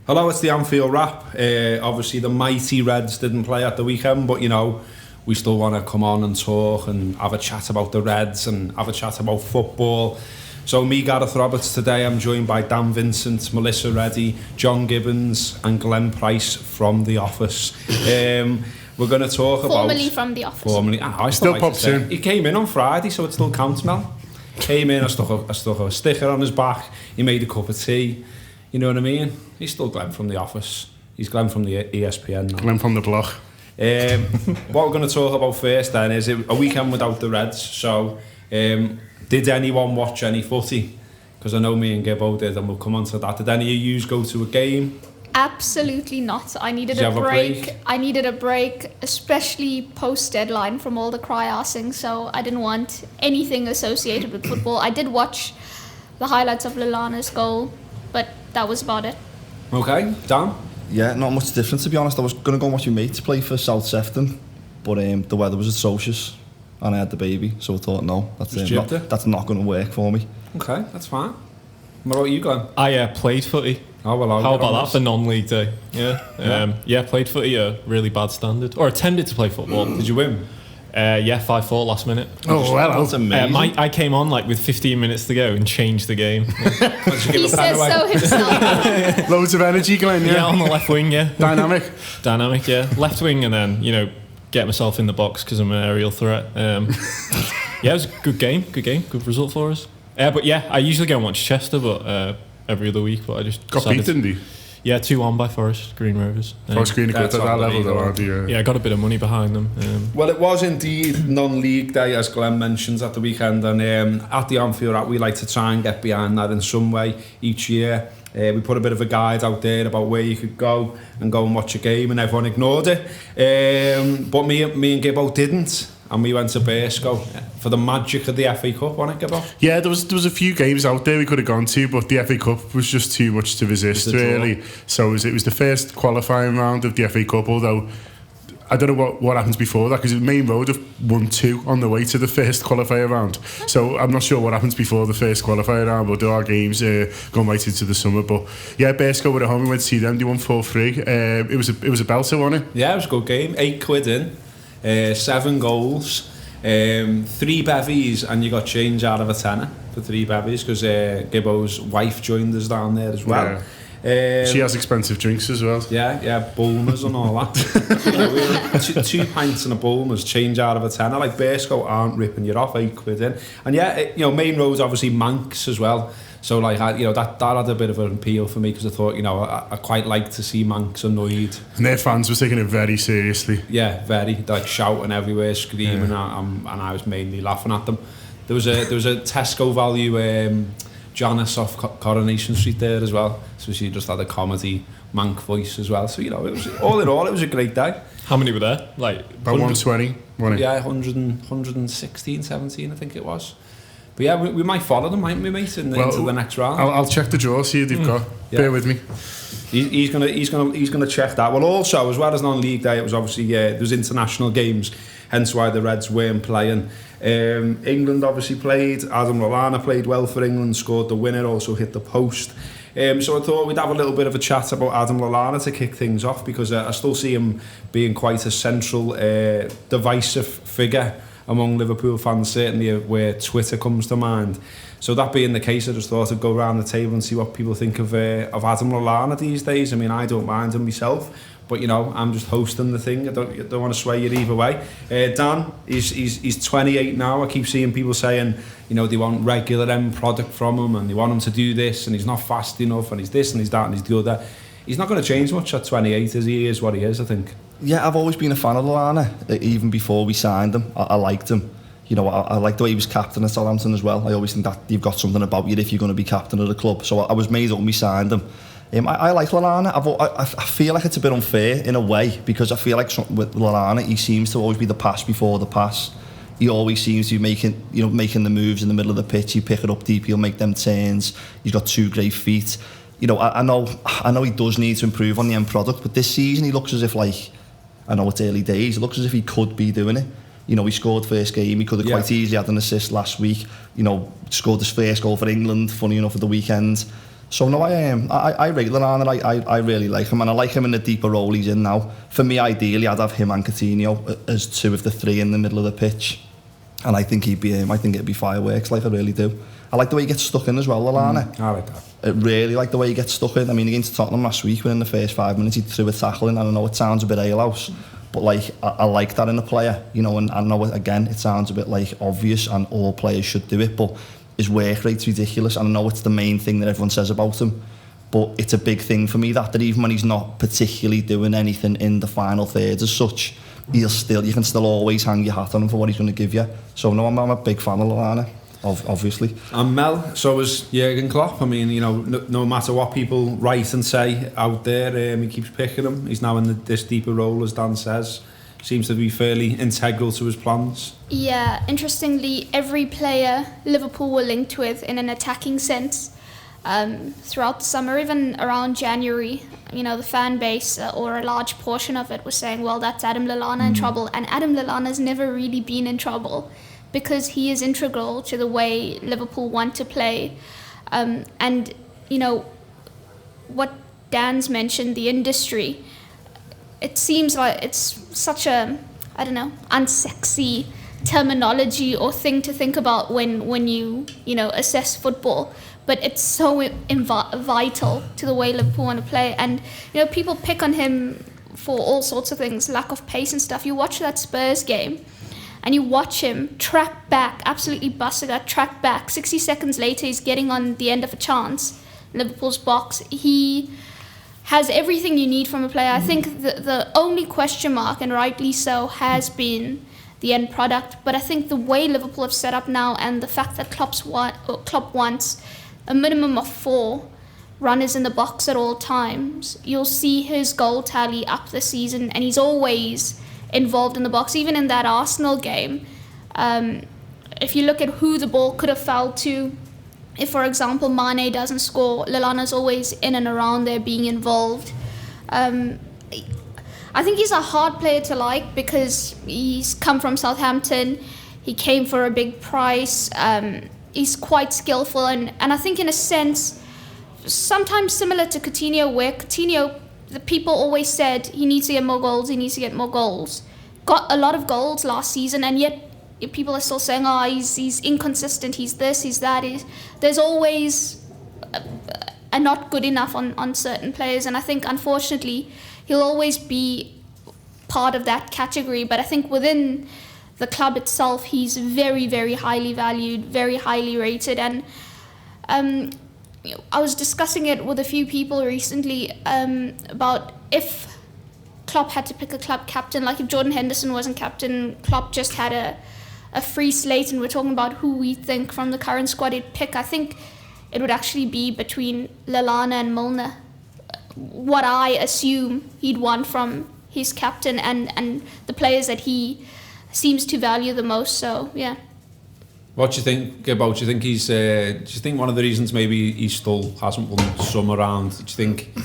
Hello, it's the Anfield wrap. Obviously, the mighty Reds didn't play at the weekend, but we still want to come on and talk and have a chat about the Reds and have a chat about football. So me, Gareth Roberts, today I'm joined by Dan Vincent, Melissa Reddy, John Gibbons and Glenn Price from The Office. We're going to talk Formerly from The Office. I still pops in. He came in on Friday, so it still counts now. Came in, I stuck a sticker on his back, he made a cup of tea. You know what I mean? He's still Glenn from The Office. He's Glenn from the ESPN now. Glenn from the block. What we're going to talk about first then is a weekend without the Reds. So, did anyone watch any footy? Because I know me and Gibbo did, and we'll come on to that. Did any of you go to a game? Absolutely not. I needed a break. I needed a break, especially post-deadline from all the cry-arsing, so I didn't want anything associated with football. I did watch the highlights of Lallana's goal, but that was about it. Okay, Dan? Yeah, not much different to be honest. I was going to go and watch my mates play for South Sefton, but the weather was atrocious and I had the baby, so I thought no, that's not going to work for me. Okay, that's fine. What about you, Glenn? I played footy. Oh, well, how about that for non-league day? Yeah. Played footy a really bad standard, or attempted to play football. Did you win? 5-4 last minute. Oh, well, that's amazing. I came on with 15 minutes to go and changed the game. He says so himself. Loads of energy, Glenn, yeah? Yeah, on the left wing, yeah. Dynamic, yeah. Left wing and then, get myself in the box because I'm an aerial threat. It was a good game, good result for us. But yeah, I usually go and watch Chester, but every other week, but I just got beat, didn't he? Yeah, 2-1 by Forest Green Rovers. Forest Green at that level though, aren't you? Yeah, I got a bit of money behind them. Well, it was indeed non-league day, as Glenn mentions, at the weekend, and at the Anfield, we like to try and get behind that in some way each year. We put a bit of a guide out there about where you could go and watch a game, and everyone ignored it. But me and Gibbo didn't. And we went to Bersco for the magic of the FA Cup, wasn't it, Gibbo? Yeah, there was a few games out there we could have gone to, but the FA Cup was just too much to resist, really. So it was the first qualifying round of the FA Cup, although I don't know what happens before that, because Main Road have won 2 on the way to the first qualifier round. So I'm not sure what happens before the first qualifier round, but there are games going right into the summer. But yeah, Bersco were at home, we went to see them, they won 4-3. It was a belter, wasn't it? Yeah, it was a good game, £8 in. 7 goals, 3 bevies, and you got change out of a tenner for 3 bevies because Gibbo's wife joined us down there as well. Yeah. She has expensive drinks as well. Yeah, Bulmers and all that. 2 pints and a Bulmers, change out of a tenner. Like Bersco aren't ripping you off, £8 in. And yeah, Main Road's obviously Manx as well. So that had a bit of an appeal for me because I thought, I quite like to see Manx annoyed. And their fans were taking it very seriously. Yeah, very, shouting everywhere, screaming, and I was mainly laughing at them. There was a Tesco value Janice off Coronation Street there as well, so she just had a comedy Manx voice as well. So it was all in all, it was a great day. How many were there? About 120, wasn't it? Yeah, 116, 17, I think it was. But yeah, we might follow them, mightn't we, mate, into the next round? I'll check the draw, see who they've got. Yeah. Bear with me. He's gonna check that. Well, also as well as non-league day, it was obviously there was international games, hence why the Reds weren't playing. England obviously played. Adam Lallana played well for England, scored the winner, also hit the post. So I thought we'd have a little bit of a chat about Adam Lallana to kick things off, because I still see him being quite a central, divisive figure among Liverpool fans, certainly where Twitter comes to mind. So that being the case, I just thought I'd go around the table and see what people think of Adam Lallana these days. I mean, I don't mind him myself, but I'm just hosting the thing. I don't want to sway you either way. Dan, he's 28 now. I keep seeing people saying, they want regular end product from him, and they want him to do this, and he's not fast enough, and he's this and he's that and he's the other. He's not going to change much at 28, as he is what he is, I think. Yeah, I've always been a fan of Lallana, even before we signed him. I liked him. I liked the way he was captain at Southampton as well. I always think that you've got something about you if you're going to be captain of the club. So I was made up when we signed him. I like Lallana. I feel like it's a bit unfair in a way, because I feel like with Lallana, he seems to always be the pass before the pass. He always seems to be making the moves in the middle of the pitch. He pick it up deep, he'll make them turns. He's got 2 great feet. I know he does need to improve on the end product, but this season he looks as if, I know it's early days, it looks as if he could be doing it. He scored first game, he could have quite easily had an assist last week. Scored his first goal for England, funny enough, at the weekend. So no, I rate Lallana. I really like him, and I like him in the deeper role he's in now. For me, ideally, I'd have him and Coutinho as two of the three in the middle of the pitch, and I think it'd be fireworks. Like I really do. I like the way he gets stuck in as well, Lallana. I like that. I really like the way he gets stuck in. I mean, against Tottenham last week, within the first 5 minutes, he threw a tackle in. I don't know, it sounds a bit alehouse, but like I like that in a player, you know. And I know again, it sounds a bit like obvious, and all players should do it, but his work rate's ridiculous, and I know it's the main thing that everyone says about him, but it's a big thing for me that even when he's not particularly doing anything in the final thirds as such, you can still always hang your hat on him for what he's going to give you. So no, I'm a big fan of Lallana, obviously. And Mel, so is Jurgen Klopp. I mean, you know, no matter what people write and say out there, he keeps picking him. He's now in this deeper role, as Dan says. Seems to be fairly integral to his plans. Yeah, interestingly, every player Liverpool were linked with in an attacking sense throughout the summer, even around January, you know, the fan base or a large portion of it was saying, well, that's Adam Lallana in trouble. And Adam Lallana's never really been in trouble because he is integral to the way Liverpool want to play. And, you know, what Dan's mentioned, the industry, it seems like it's such a, I don't know, unsexy terminology or thing to think about when you know, assess football. But it's so vital to the way Liverpool want to play. And, you know, people pick on him for all sorts of things, lack of pace and stuff. You watch that Spurs game and you watch him track back, absolutely busted that track back. 60 seconds later, he's getting on the end of a chance, Liverpool's box. He has everything you need from a player. I think the only question mark, and rightly so, has been the end product. But I think the way Liverpool have set up now, and the fact that Klopp wants a minimum of 4 runners in the box at all times, you'll see his goal tally up this season, and he's always involved in the box. Even in that Arsenal game, if you look at who the ball could have fell to, if, for example, Mane doesn't score, Lallana's always in and around there being involved. I think he's a hard player to like because he's come from Southampton. He came for a big price. He's quite skillful. And I think in a sense, sometimes similar to Coutinho, where Coutinho, the people always said he needs to get more goals, he needs to get more goals. Got a lot of goals last season, and yet people are still saying, oh, he's inconsistent, he's this, he's that. There's always a not good enough on certain players, and I think, unfortunately, he'll always be part of that category. But I think within the club itself, he's very, very highly valued, very highly rated. And I was discussing it with a few people recently about if Klopp had to pick a club captain, like if Jordan Henderson wasn't captain, Klopp just had a free slate, and we're talking about who we think from the current squad he'd pick, I think it would actually be between Lallana and Milner. What I assume he'd want from his captain and the players that he seems to value the most. So, yeah. What do you think about? Do you think he's? Do you think one of the reasons maybe he still hasn't won some around? Do you think? I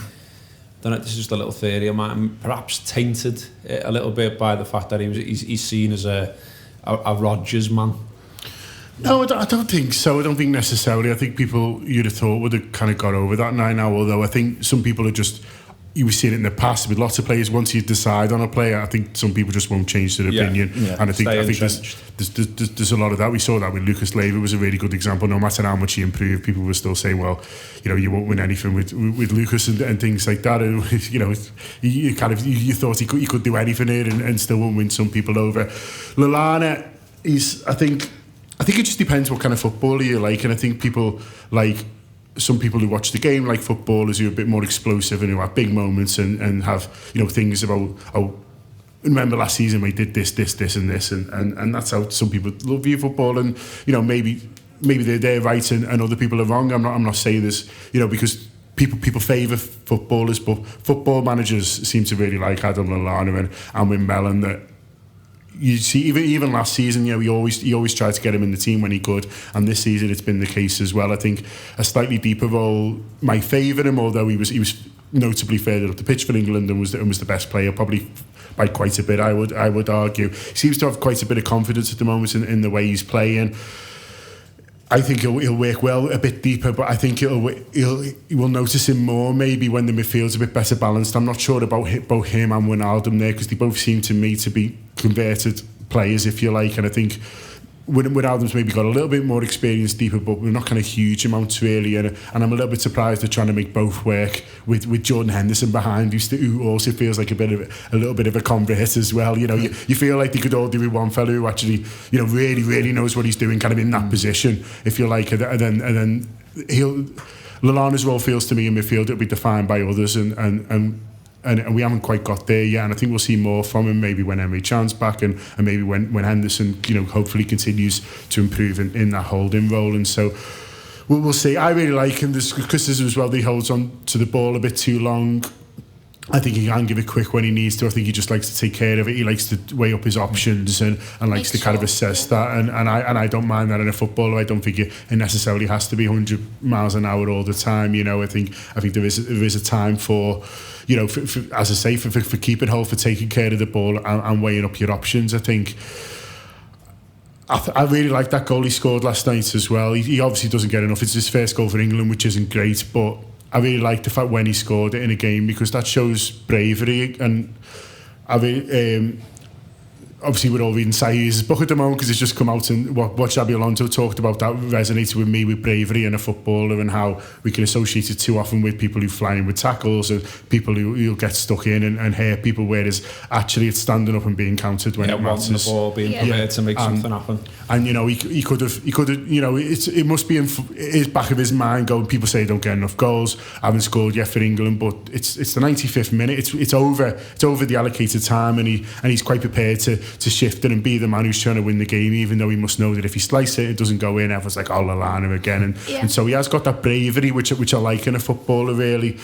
don't know. This is just a little theory. I'm perhaps tainted a little bit by the fact that he's seen as a Rodgers man. No, I don't think so. I don't think necessarily. I think people you'd have thought would have kind of got over that now. Although I think some people are just. You were seeing it in the past with lots of players. Once you decide on a player, I think some people just won't change their opinion. Yeah. And I think there's a lot of that. We saw that with Lucas Leiva was a really good example. No matter how much he improved, people were still saying, "Well, you know, you won't win anything with Lucas and things like that." And, you know, you thought he could do anything here and still won't win some people over. Lallana is, I think it just depends what kind of footballer you like, and I think people like. Some people who watch the game like footballers who are a bit more explosive and who have big moments and have, you know, things about, oh, remember last season we did this and this, and that's how some people love view football. And, you know, maybe they're right and other people are wrong. I'm not saying this, you know, because people favour footballers, but football managers seem to really like Adam Lallana and with Mellon. That you see, even last season, you know, he always tried to get him in the team when he could, and this season it's been the case as well. I think a slightly deeper role might favour him, although he was notably further up the pitch for England and was the best player, probably by quite a bit. I would argue he seems to have quite a bit of confidence at the moment in the way he's playing. I think he'll work well a bit deeper, but I think you will notice him more maybe when the midfield's a bit better balanced. I'm not sure about both him and Wijnaldum there, because they both seem to me to be converted players, if you like, and I think Wijnaldum's maybe got a little bit more experience deeper, but we're not kind of huge amounts really, and I'm a little bit surprised they're trying to make both work with Jordan Henderson behind, who also feels like a little bit of a convert as well. You know, you feel like they could all do with one fellow who actually, you know, really knows what he's doing, kind of in that position, if you like, and then Lallana's role feels to me in midfield it'll be defined by others, and we haven't quite got there yet, and I think we'll see more from him maybe when Emre Can's back, and maybe when Henderson, you know, hopefully continues to improve in that holding role. And so we'll see. I really like him. There's criticism as well that he holds on to the ball a bit too long. I think he can give it quick when he needs to. I think he just likes to take care of it. He likes to weigh up his options and likes to kind of assess that. And I don't mind that in a footballer. I don't think it necessarily has to be 100 miles an hour all the time. You know, I think there is a time for, you know, for as I say, for keeping hold, for taking care of the ball and weighing up your options. I think I really like that goal he scored last night as well. He obviously doesn't get enough. It's his first goal for England, which isn't great, but I really like the fact when he scored it in a game, because that shows bravery. And I really, obviously we're all reading Saïd's book at the moment because it's just come out, and what Xabi Alonso talked about that resonated with me, with bravery in a footballer, and how we can associate it too often with people who fly in with tackles and people who get stuck in and hurt people, whereas actually it's standing up and being counted when it matters. The ball, being prepared to make something happen. And you know, he could have, you know, it must be in his back of his mind going, people say don't get enough goals, haven't scored yet for England, but it's the 95th minute, it's over the allocated time, and he's quite prepared to shift it and be the man who's trying to win the game, even though he must know that if he slices it doesn't go in, everyone's like, oh, Lallana again, and so he has got that bravery which I like in a footballer really.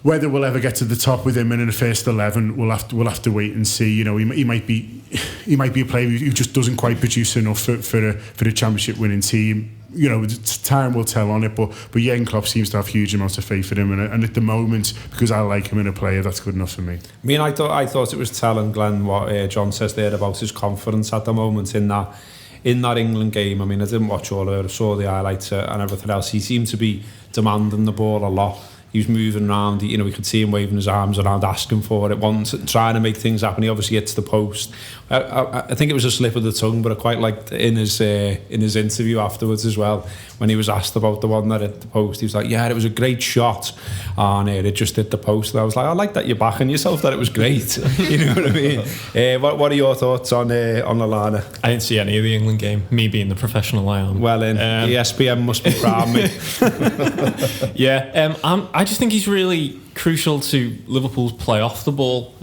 Whether we'll ever get to the top with him and in the first 11, we'll have to wait and see. You know, he might be a player who just doesn't quite produce enough for a championship winning team. You know, time will tell on it, but Jurgen Klopp seems to have huge amounts of faith in him, and at the moment, because I like him in a player, that's good enough for me. I mean, I thought it was telling, Glenn, what John says there about his confidence at the moment in that England game. I mean, I didn't watch all of it, I saw the highlights and everything else. He seemed to be demanding the ball a lot. He was moving around, you know, we could see him waving his arms around, asking for it, trying to make things happen. He obviously hits the post. I think it was a slip of the tongue, but I quite liked in his interview afterwards as well, when he was asked about the one that hit the post. He was like, yeah, it was a great shot, and it just hit the post. And I was like, I like that you're backing yourself, that it was great. You know what I mean? What are your thoughts on Lallana? I didn't see any of the England game, me being the professional I am. Well, ESPN must be proud of me. Yeah, I just think he's really crucial to Liverpool's play off the ball.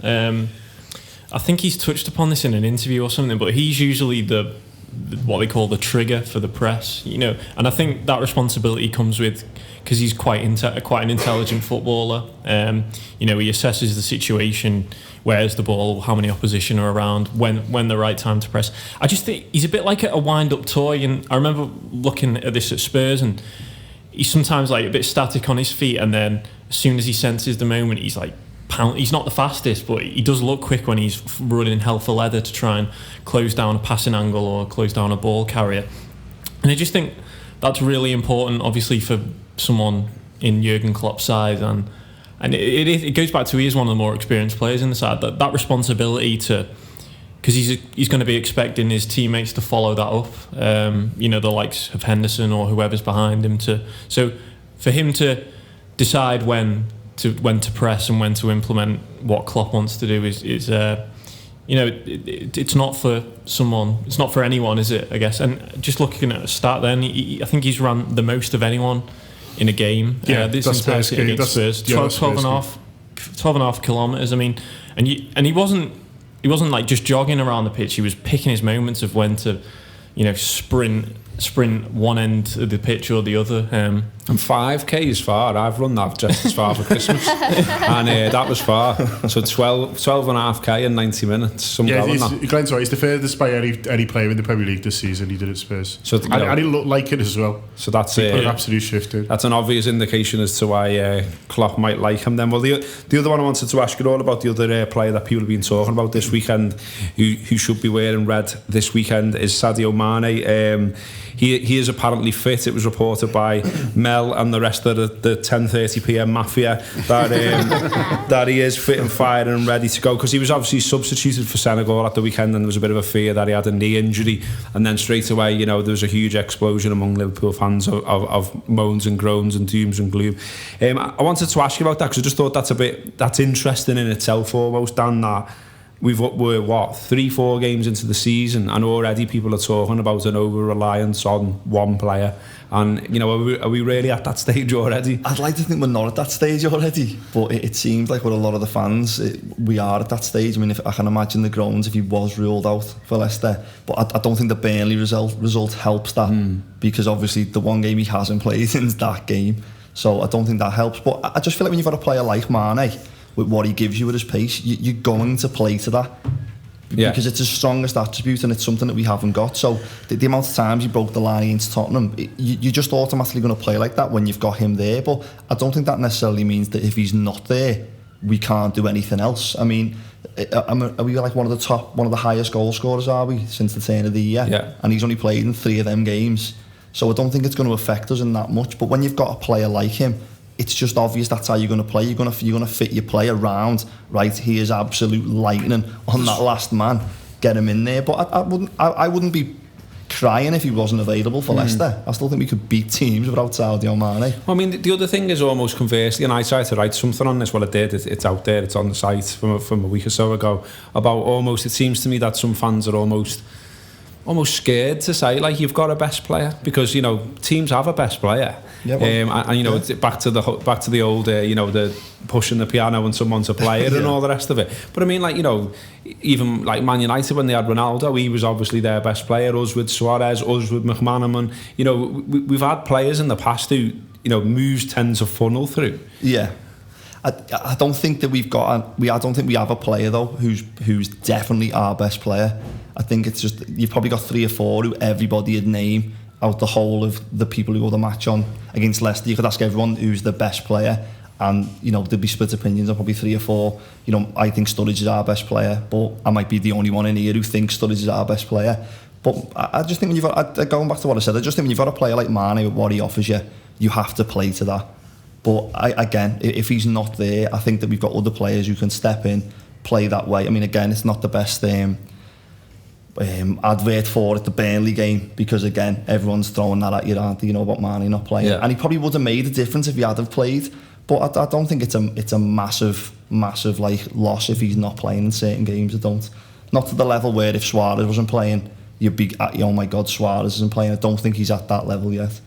I think he's touched upon this in an interview or something, but he's usually the what they call the trigger for the press, you know. And I think that responsibility comes with, because he's quite an intelligent footballer. You know, he assesses the situation, where's the ball, how many opposition are around, when the right time to press. I just think he's a bit like a wind-up toy, and I remember looking at this at Spurs, and he's sometimes like a bit static on his feet, and then as soon as he senses the moment, he's like he's not the fastest, but he does look quick when he's running hell for leather to try and close down a passing angle or close down a ball carrier. And I just think that's really important, obviously, for someone in Jurgen Klopp's side, and it goes back to, he is one of the more experienced players in the side, that responsibility to, because he's going to be expecting his teammates to follow that up, you know, the likes of Henderson or whoever's behind him, so for him to decide when to press and when to implement what Klopp wants to do is you know, it's not for someone, it's not for anyone, is it, I guess. And just looking at the stat then, I think he's run the most of anyone in a game. Yeah, this that's Spurs game. Against Spurs. 12 and a half kilometres, I mean, and he wasn't like just jogging around the pitch, he was picking his moments of when to, you know, sprint one end of the pitch or the other. And 5k is far. I've run that just as far for Christmas. And that was far. So 12.5k in 90 minutes. Glenn's right. He's the furthest by any player in the Premier League this season. He did at Spurs. So, and he looked like it as well. So that's put an absolute shift in. That's an obvious indication as to why Klopp might like him then. Well, the other one I wanted to ask you all about, the other player that people have been talking about this weekend, who should be wearing red this weekend, is Sadio Mane. He is apparently fit. It was reported by Mel and the rest of the 10:30pm mafia that he is fit and fired and ready to go, because he was obviously substituted for Senegal at the weekend, and there was a bit of a fear that he had a knee injury, and then straight away, there was a huge explosion among Liverpool fans of moans and groans and dooms and gloom. I wanted to ask you about that, because I just thought that's interesting in itself almost, Dan, that we're 3-4 games into the season, and already people are talking about an over-reliance on one player. And are we really at that stage already? I'd like to think we're not at that stage already, but it seems like with a lot of the fans, we are at that stage. I mean, if I can imagine the groans if he was ruled out for Leicester, but I don't think the Burnley result helps that, because obviously the one game he hasn't played is that game, so I don't think that helps. But I just feel like when you've got a player like Mane, with what he gives you with his pace, you're going to play to that, because it's his strongest attribute, and it's something that we haven't got. So the amount of times he broke the line against Tottenham, you're just automatically going to play like that when you've got him there. But I don't think that necessarily means that if he's not there, we can't do anything else. I mean, are we like one of the highest goal scorers, are we, since the turn of the year? Yeah. And he's only played in 3 of them games, so I don't think it's going to affect us in that much. But when you've got a player like him, it's just obvious that's how you're going to play. You're going to fit your play around, right? He is absolute lightning on that last man. Get him in there. But I wouldn't be crying if he wasn't available for Leicester. I still think we could beat teams without Sadio Mane. Well, I mean, the other thing is almost conversely, and I tried to write something on this. Well, I did. It's out there. It's on the site from a week or so ago about almost. It seems to me that some fans are almost scared to say, like, you've got a best player, because teams have a best player. Yeah, well, it's back to the old the pushing the piano when someone's a player and all the rest of it. But I mean, like, even like Man United when they had Ronaldo, he was obviously their best player. Us with Suarez, us with McManaman. We've had players in the past who moves tend to funnel through. Yeah. I don't think that I don't think we have a player though who's definitely our best player. I think it's just, you've probably got 3 or 4 who everybody would name out the whole of the people who got the match on against Leicester. You could ask everyone who's the best player, and there'd be split opinions on probably 3 or 4. I think Sturridge is our best player, but I might be the only one in here who thinks Sturridge is our best player. But I just think when you've got, going back to what I said, I just think when you've got a player like Mane with what he offers you, you have to play to that. But again, if he's not there, I think that we've got other players who can step in, play that way. I mean, again, it's not the best advert for it, the Burnley game, because again, everyone's throwing that at you, aren't they? About Mane not playing, and he probably would have made a difference if he had have played. But I don't think it's a massive like loss if he's not playing in certain games. I don't. Not to the level where if Suarez wasn't playing, you'd be oh my God, Suarez isn't playing. I don't think he's at that level yet.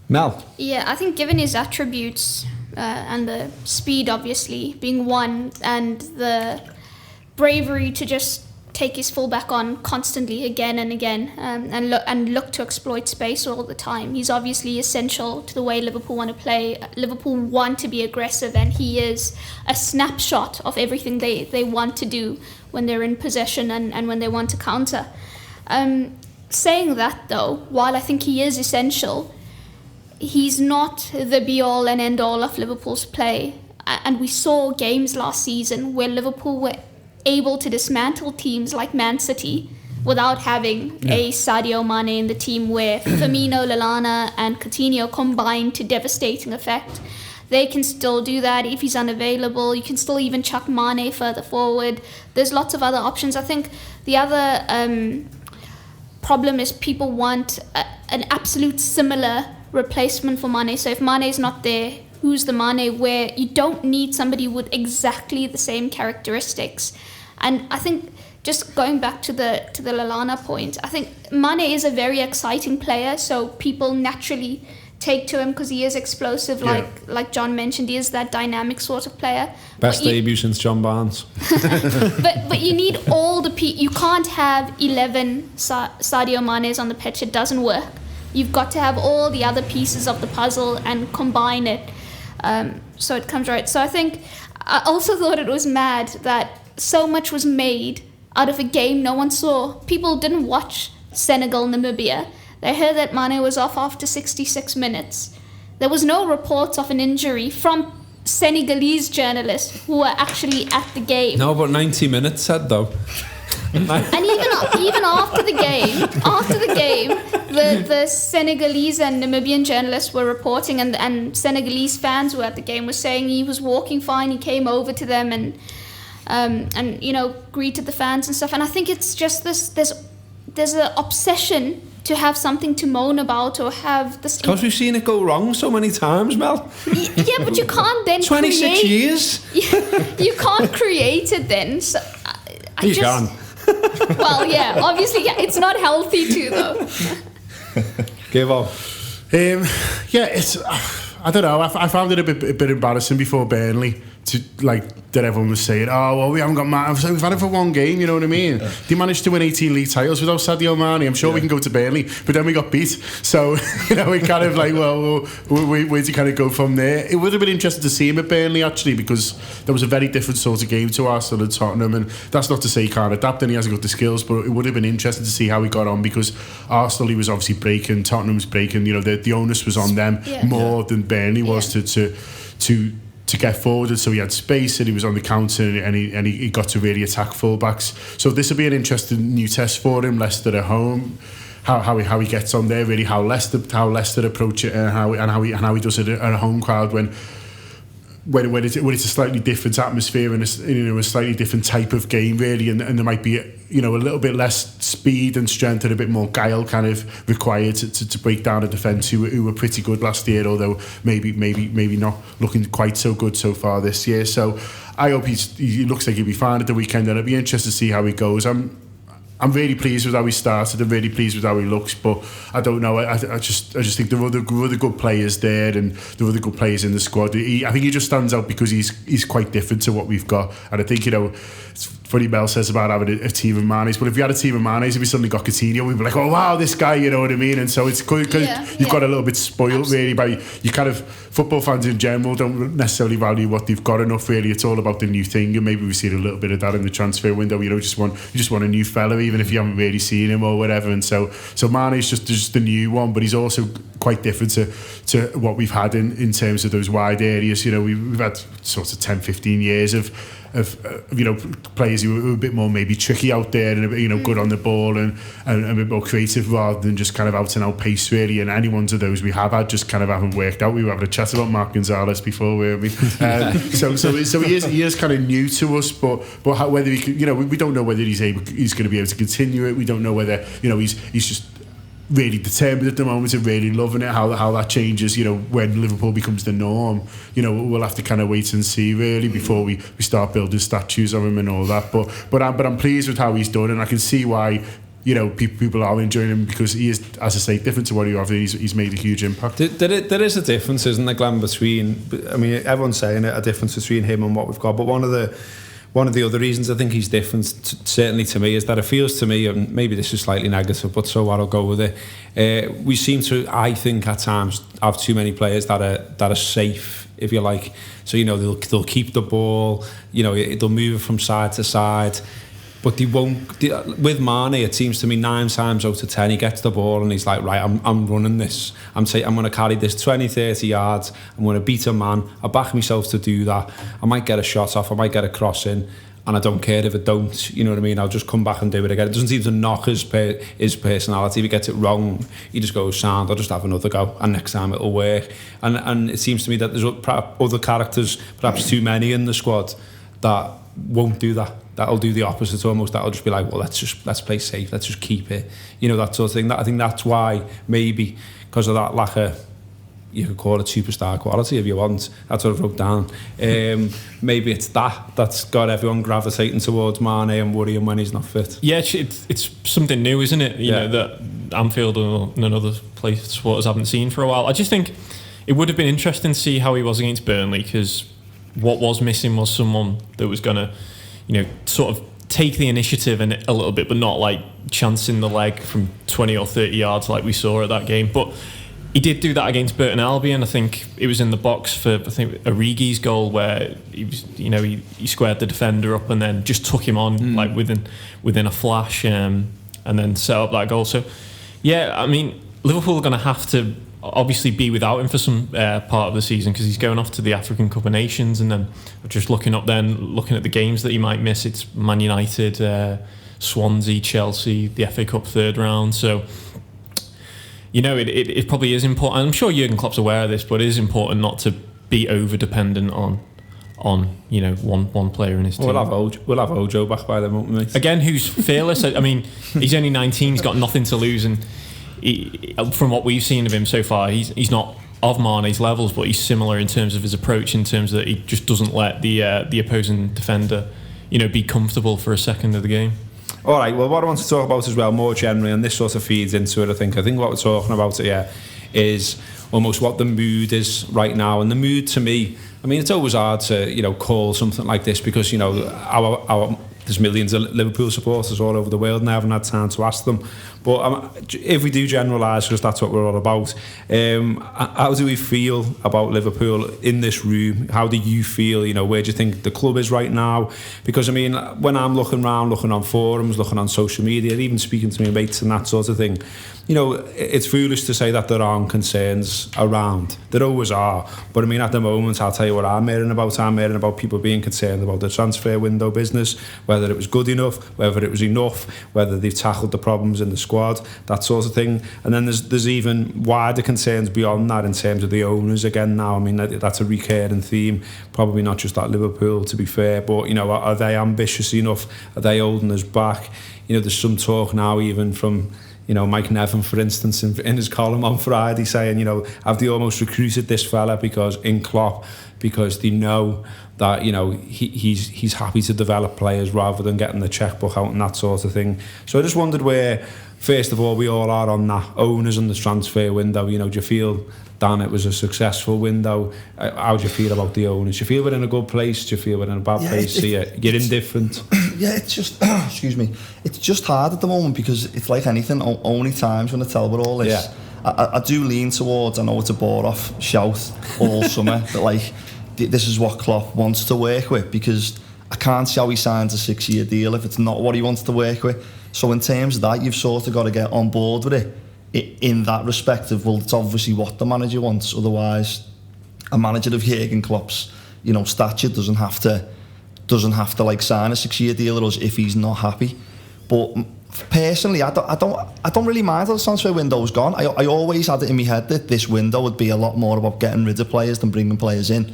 Mel? Yeah, I think given his attributes and the speed obviously being one, and the bravery to just take his fullback on constantly again and again, and look to exploit space all the time. He's obviously essential to the way Liverpool want to play. Liverpool want to be aggressive, and he is a snapshot of everything they want to do when they're in possession and when they want to counter. Saying that though, while I think he is essential, he's not the be-all and end-all of Liverpool's play. And we saw games last season where Liverpool were able to dismantle teams like Man City without having a Sadio Mane in the team, where Firmino, Lallana and Coutinho combined to devastating effect. They can still do that if he's unavailable. You can still even chuck Mane further forward. There's lots of other options. I think the other problem is people want an absolute similar replacement for Mane. So if Mane is not there, who's the Mane? Where you don't need somebody with exactly the same characteristics. And I think, just going back to the Lallana point, I think Mane is a very exciting player, so people naturally take to him because he is explosive, like John mentioned. He is that dynamic sort of player. Best debut since John Barnes. but you need all the you can't have 11 Sadio Manes on the pitch. It doesn't work. You've got to have all the other pieces of the puzzle and combine it, so it comes right. So I also thought it was mad that so much was made out of a game no one saw. People didn't watch Senegal-Namibia. They heard that Mane was off after 66 minutes. There was no reports of an injury from Senegalese journalists who were actually at the game. No, but 90 minutes said though. And even after the game, the Senegalese and Namibian journalists were reporting, and Senegalese fans who were at the game were saying he was walking fine. He came over to them and greeted the fans and stuff. And I think it's just this. There's an obsession to have something to moan about or have this. Because we've seen it go wrong so many times, Mel. Yeah, but you can't then 26 years. You can't create it then. So you can. Well, yeah, obviously, yeah, it's not healthy too, though. Give up. It's. I don't know. I found it a bit embarrassing before Burnley that everyone was saying, oh well, we haven't got Mane. We've had him for one game. You know what I mean? Yeah. They managed to win 18 league titles without Sadio Mane. I'm sure we can go to Burnley, but then we got beat. So we kind of where to kind of go from there? It would have been interesting to see him at Burnley actually, because there was a very different sort of game to Arsenal and Tottenham, and that's not to say he can't adapt and he hasn't got the skills, but it would have been interesting to see how he got on, because Arsenal he was obviously breaking, Tottenham was breaking. The onus was on them more than Burnley was to get forward, and so he had space and he was on the counter and he got to really attack fullbacks. So this will be an interesting new test for him. Leicester at home, how he gets on there, really how Leicester approach it, and how he does it at a home crowd when it's a slightly different atmosphere and a slightly different type of game really, and there might be a little bit less speed and strength and a bit more guile kind of required to break down a defence who were pretty good last year, although maybe not looking quite so good so far this year. So I hope he looks like he'll be fine at the weekend, and I'll be interested to see how he goes. I'm really pleased with how he started. I'm really pleased with how he looks, but I don't know. I just think there are other good players there, and there are other good players in the squad. I think he just stands out because he's quite different to what we've got, and I think it's funny Mel says about having a team of Manes, but if you had a team of Manes, if we suddenly got Coutinho, we'd be like, oh wow, this guy, you know what I mean? And so it's good because you've got a little bit spoiled really by you kind of football fans in general don't necessarily value what they've got enough really. It's all about the new thing, and maybe we've seen a little bit of that in the transfer window. You just want a new fella, even if you haven't really seen him or whatever. And so Mane's just the new one, but he's also quite different to what we've had in terms of those wide areas. We've had sort of 10-15 years of players who are a bit more maybe tricky out there and a bit good on the ball and a bit more creative rather than just kind of out and out pace really, and any ones of those we have had just kind of haven't worked out. We were having a chat about Mark Gonzalez before, weren't we? So he is kind of new to us, but whether he can, we don't know whether he's going to be able to continue it. We don't know whether he's just really determined at the moment and really loving it. How that changes, when Liverpool becomes the norm, we'll have to kind of wait and see really before we start building statues of him and all that. But I'm pleased with how he's done, and I can see why people are enjoying him, because he is, as I say, different to what he offered. He's made a huge impact. There is a difference, isn't there, Glenn, between, I mean, everyone's saying it, a difference between him and what we've got, but one of the other reasons I think he's different, certainly to me, is that it feels to me, and maybe this is slightly negative, but so I'll go with it. We seem to, I think, at times have too many players that are safe, if you like. So they'll keep the ball, they'll move it from side to side, but they won't. With Mane, it seems to me 9 times out of 10 he gets the ball and he's like, right, I'm running this. I'm going to carry this 20-30 yards. I'm going to beat a man. I back myself to do that. I might get a shot off. I might get a cross in, and I don't care if it don't. You know what I mean? I'll just come back and do it again. It doesn't seem to knock his personality. If he gets it wrong, he just goes, sound, I'll just have another go, and next time it'll work. And it seems to me that there's other characters, perhaps too many in the squad, that won't do that. That'll do the opposite almost. That'll just be like, well, let's play safe. Let's just keep it. That sort of thing. I think that's why, maybe, because of that lack of, you could call it superstar quality if you want. That's what I wrote down. Maybe it's that's got everyone gravitating towards Mane and worrying when he's not fit. Yeah, it's something new, isn't it? You know, that Anfield and another place supporters haven't seen for a while. I just think it would have been interesting to see how he was against Burnley, because what was missing was someone that was going to, sort of take the initiative in it a little bit, but not like chancing the leg from 20 or 30 yards like we saw at that game. But he did do that against Burton Albion. I think it was in the box for Origi's goal where he was, he squared the defender up and then just took him on like within a flash, and then set up that goal. So yeah, I mean, Liverpool are going to have to obviously be without him for some part of the season because he's going off to the African Cup of Nations, and then just looking at the games that he might miss. It's Man United, Swansea, Chelsea, the FA Cup third round. So it probably is important. I'm sure Jurgen Klopp's aware of this, but it is important not to be over dependent on one player in his team. We'll have Ojo back by then, won't we, mate? Again, who's fearless. I mean, he's only 19. He's got nothing to lose, and from what we've seen of him so far, he's not of Mane's levels, but he's similar in terms of his approach, in terms that he just doesn't let the opposing defender, be comfortable for a second of the game. All right, well, what I want to talk about as well, more generally, and this sort of feeds into it, I think what we're talking about here is almost what the mood is right now. And the mood, to me, I mean, it's always hard to, call something like this because, there's millions of Liverpool supporters all over the world and I haven't had time to ask them. But if we do generalise, because that's what we're all about, how do we feel about Liverpool in this room? How do you feel? Where do you think the club is right now? Because, I mean, when I'm looking around, looking on forums, looking on social media, even speaking to my mates and that sort of thing, it's foolish to say that there aren't concerns around. There always are. But, I mean, at the moment, I'll tell you what I'm hearing about. I'm hearing about people being concerned about the transfer window business, whether it was good enough, whether it was enough, whether they've tackled the problems in the squad, that sort of thing. And then there's even wider concerns beyond that in terms of the owners again now. I mean, that's a recurring theme, probably not just at Liverpool, to be fair, but, are they ambitious enough? Are they holding us back? There's some talk now even from Mike Nevin, for instance, in his column on Friday saying, have they almost recruited this fella because they know that, he's happy to develop players rather than getting the checkbook out and that sort of thing. So I just wondered where, first of all, we all are on that, owners and the transfer window. Do you feel, Dan, it was a successful window? How do you feel about the owners? Do you feel we're in a good place? Do you feel we're in a bad place? You're indifferent? Yeah, it's just, excuse me, it's just hard at the moment because it's like anything, only time's going to tell with all this. Yeah. I do lean towards, I know it's a bore-off shout all summer, but like, this is what Klopp wants to work with, because I can't see how he signs a 6-year deal if it's not what he wants to work with. So in terms of that, you've sort of got to get on board with it in that respect of, well, it's obviously what the manager wants. Otherwise, a manager of Jurgen Klopp's, stature doesn't have to like sign a 6-year deal with us if he's not happy. But personally, I don't really mind how the transfer window's gone. I always had it in my head that this window would be a lot more about getting rid of players than bringing players in.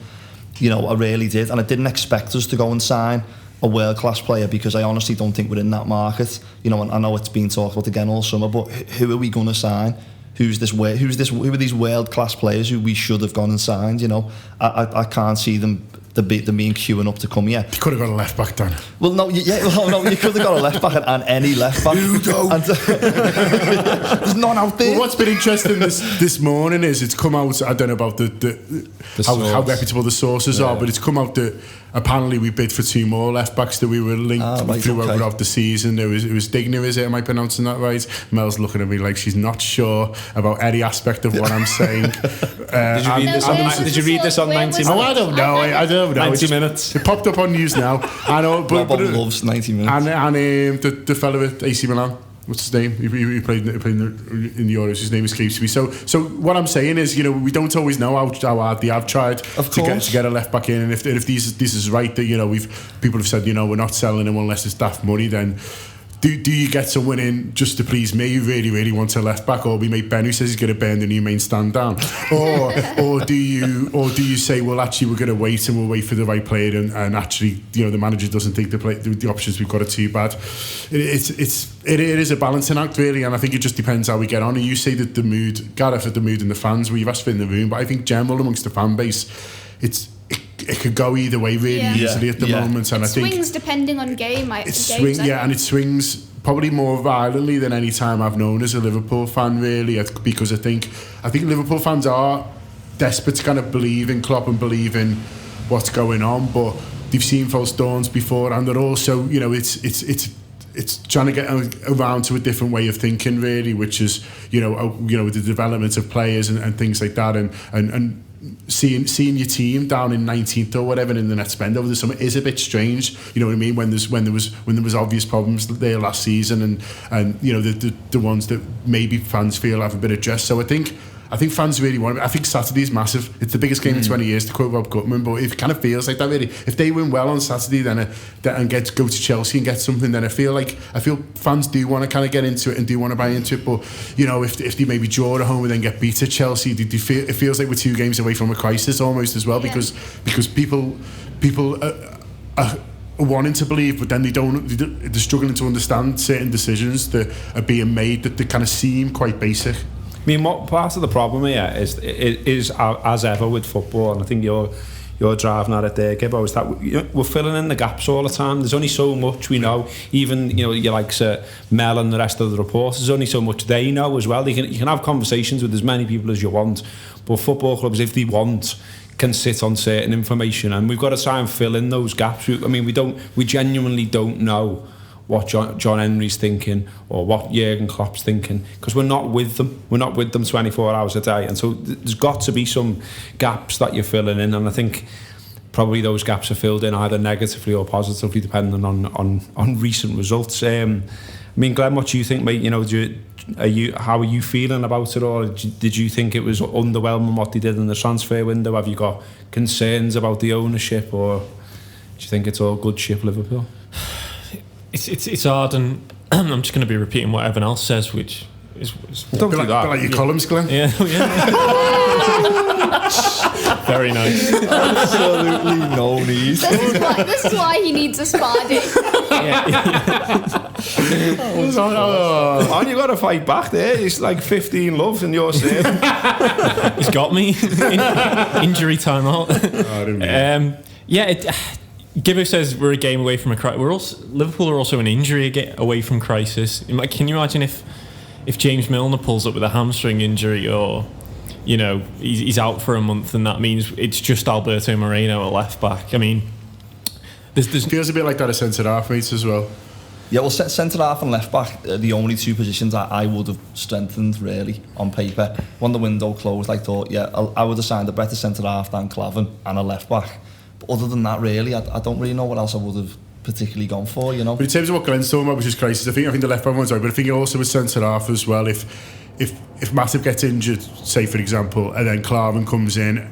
I really did, and I didn't expect us to go and sign a world-class player because I honestly don't think we're in that market. And I know it's been talked about again all summer, but who are we going to sign? Who are these world-class players who we should have gone and signed? I can't see them being queuing up to come here. You could have got a left back, Dan. Well, no, you could have got a left back and any left back. There's none out there. Well, what's been interesting this morning is it's come out. I don't know about how reputable the sources are, but it's come out that apparently we bid for 2 more left backs that we were linked throughout the season. It was Digner, is it? Am I pronouncing that right? Mel's looking at me like she's not sure about any aspect of what I'm saying. Did you read this on 90 minutes? Oh, I don't know. I don't know. 90 minutes. It popped up on news now. I know, but Bob loves 90 minutes. And the fellow at AC Milan, what's his name? He played in the Euros. His name escapes me. So what I'm saying is, we don't always know how hard they have tried to get a left back in. And if this is right, that people have said, we're not selling him unless it's daft money, then do you get someone in just to please me who really, really wants a left back, or we make Ben who says he's going to burn the new main stand down, or do you say, well, actually we're going to wait and we'll wait for the right player, and actually the manager doesn't think the options we've got are too bad. It is a balancing act really, and I think it just depends how we get on. And you say that the mood, Gareth, at the mood and the fans, well, you've asked for in the room, but I think general amongst the fan base, it could go either way really easily at the moment, and I think swings depending on game. And it swings probably more violently than any time I've known as a Liverpool fan really, because I think Liverpool fans are desperate to kind of believe in Klopp and believe in what's going on, but they've seen false dawns before, and they're also, you know, it's trying to get around to a different way of thinking, really, which is, you know, the development of players and things like that, and seeing your team down in 19th or whatever in the net spend over the summer is a bit strange. You know what I mean? When there was obvious problems there last season, and you know, the ones that maybe fans feel have a bit addressed. So I think fans really want it. I think Saturday's massive. It's the biggest game in 20 years, to quote Rob Gutman, but it kind of feels like that, really. If they win well on Saturday and go to Chelsea and get something, then I feel fans do want to kind of get into it and do want to buy into it. But, you know, if they maybe draw at home and then get beat at Chelsea, it feels like we're 2 games away from a crisis almost as well, because people are wanting to believe, but then they're struggling to understand certain decisions that are being made that they kind of seem quite basic. I mean, what part of the problem here is as ever with football, and I think you're driving at it there, Gibbo, is that we're filling in the gaps all the time. There's only so much we know. Even, you know, you like Mel and the rest of the reporters, there's only so much they know as well. You can have conversations with as many people as you want, but football clubs, if they want, can sit on certain information, and we've got to try and fill in those gaps. We genuinely don't know what John Henry's thinking or what Jurgen Klopp's thinking, because we're not with them. We're not with them 24 hours a day, and so there's got to be some gaps that you're filling in, and I think probably those gaps are filled in either negatively or positively depending on recent results. I mean, Glenn, what do you think, mate? You know, how are you feeling about it all? Did you think it was underwhelming what they did in the transfer window? Have you got concerns about the ownership, or do you think it's all good ship, Liverpool? It's hard, and I'm just going to be repeating what everyone else says, which is don't do that. Like your columns, Glenn. Yeah. Very nice. Absolutely no need. This is why he needs a spa day. Oh, you got to fight back there. It's like 15 loves and you're saying he's got me. Injury time out. Gibbo says we're a game away from a crisis. Liverpool are also an injury away from crisis. Can you imagine if James Milner pulls up with a hamstring injury, or, you know, he's out for a month, and that means it's just Alberto Moreno at left back? I mean, there's feels a bit like that at centre half, mates, as well. Yeah, well, centre half and left back are the only 2 positions I would have strengthened, really, on paper. When the window closed, I thought, I would have signed a better centre half than Clavin and a left back. But other than that, really, I don't really know what else I would have particularly gone for, you know. But in terms of what Glenn's talking about, which is crisis, I think the left back one's right, but I think it also was centre half as well. If Matip gets injured, say for example, and then Clavin comes in,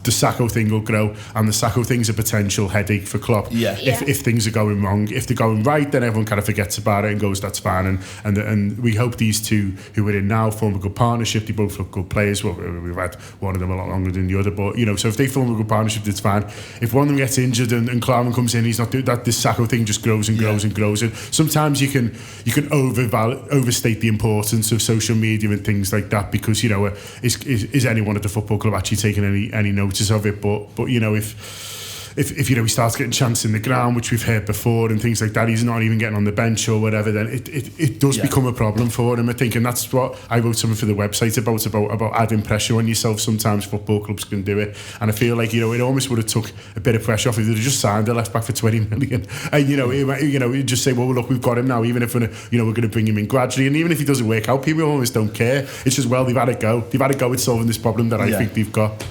the Sacco thing will grow, and the Sacco thing's a potential headache for Klopp. If things are going wrong. If they're going right, then everyone kind of forgets about it and goes, that's fine. And we hope these two who are in now form a good partnership. They both look good players. Well, we've had one of them a lot longer than the other, but, you know, so if they form a good partnership, it's fine. If one of them gets injured and Clavin comes in, he's not doing that. This Sacco thing just grows and grows and grows. And sometimes you can overstate the importance of social media and things like that, because, you know, is anyone at the football club actually taking any notice of it? But you know, if you know, he starts getting chance in the ground, which we've heard before, and things like that, he's not even getting on the bench or whatever, then it does become a problem for him, I think. And that's what I wrote something for the website about adding pressure on yourself. Sometimes football clubs can do it, and I feel like, you know, it almost would have took a bit of pressure off if they'd just signed a left back for 20 million, and you just say, well, look, we've got him now, even if we're going to bring him in gradually, and even if he doesn't work out, people almost don't care. It's just, well, they've had a go at solving this problem that I think they've got.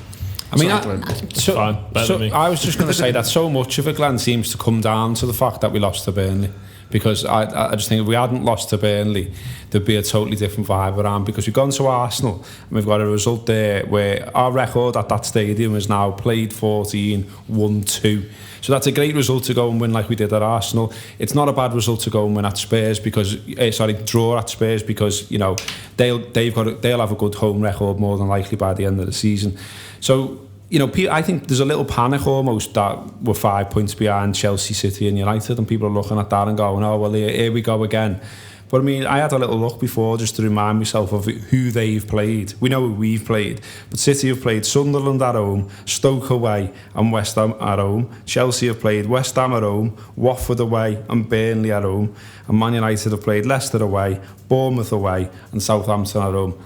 I mean, I was just going to say that so much of it, Glenn, seems to come down to the fact that we lost to Burnley. Because I just think if we hadn't lost to Burnley, there'd be a totally different vibe around. Because we've gone to Arsenal and we've got a result there where our record at that stadium is now played 14, won 2. So that's a great result to go and win like we did at Arsenal. It's not a bad result to go and win at Spurs because, draw at Spurs, because, you know, they'll have a good home record more than likely by the end of the season. So, you know, I think there's a little panic almost that we're 5 points behind Chelsea, City and United, and people are looking at that and going, oh, well, here we go again. But I mean, I had a little look before just to remind myself of who they've played. We know who we've played, but City have played Sunderland at home, Stoke away and West Ham at home. Chelsea have played West Ham at home, Watford away and Burnley at home. And Man United have played Leicester away, Bournemouth away and Southampton at home.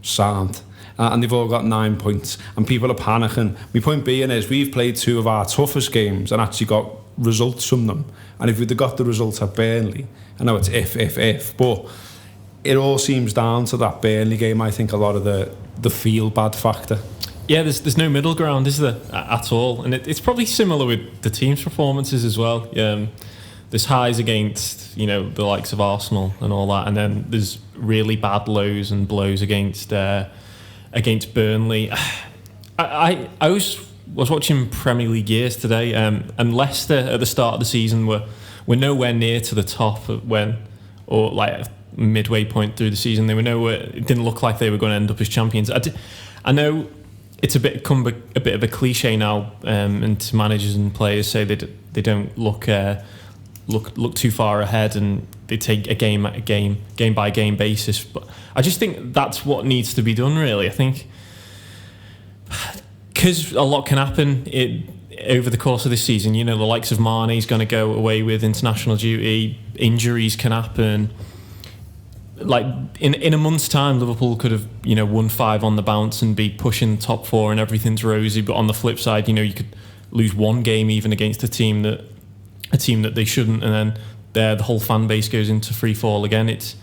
Sound. and they've all got 9 points, and people are panicking. My point being is we've played 2 of our toughest games and actually got results from them. And if we'd have got the results at Burnley, I know it's if, but it all seems down to that Burnley game. I think a lot of the feel bad factor. Yeah, there's no middle ground, is there, at all? And it's probably similar with the team's performances as well. There's highs against, the likes of Arsenal and all that, and then there's really bad lows and blows against Burnley. I was watching Premier League years today, and Leicester at the start of the season were nowhere near to the top or like midway point through the season. They were nowhere. It didn't look like they were going to end up as champions. I know it's become a bit of a cliche now, and managers and players say they don't look too far ahead, and they take a game by game basis. But I just think that's what needs to be done, really. I think because a lot can happen over the course of this season. The likes of Mane's going to go away with international duty. Injuries can happen. Like in a month's time, Liverpool could have won 5 on the bounce and be pushing top 4 and everything's rosy. But on the flip side, you could lose one game even against a team that they shouldn't, and then the whole fan base goes into free fall again. It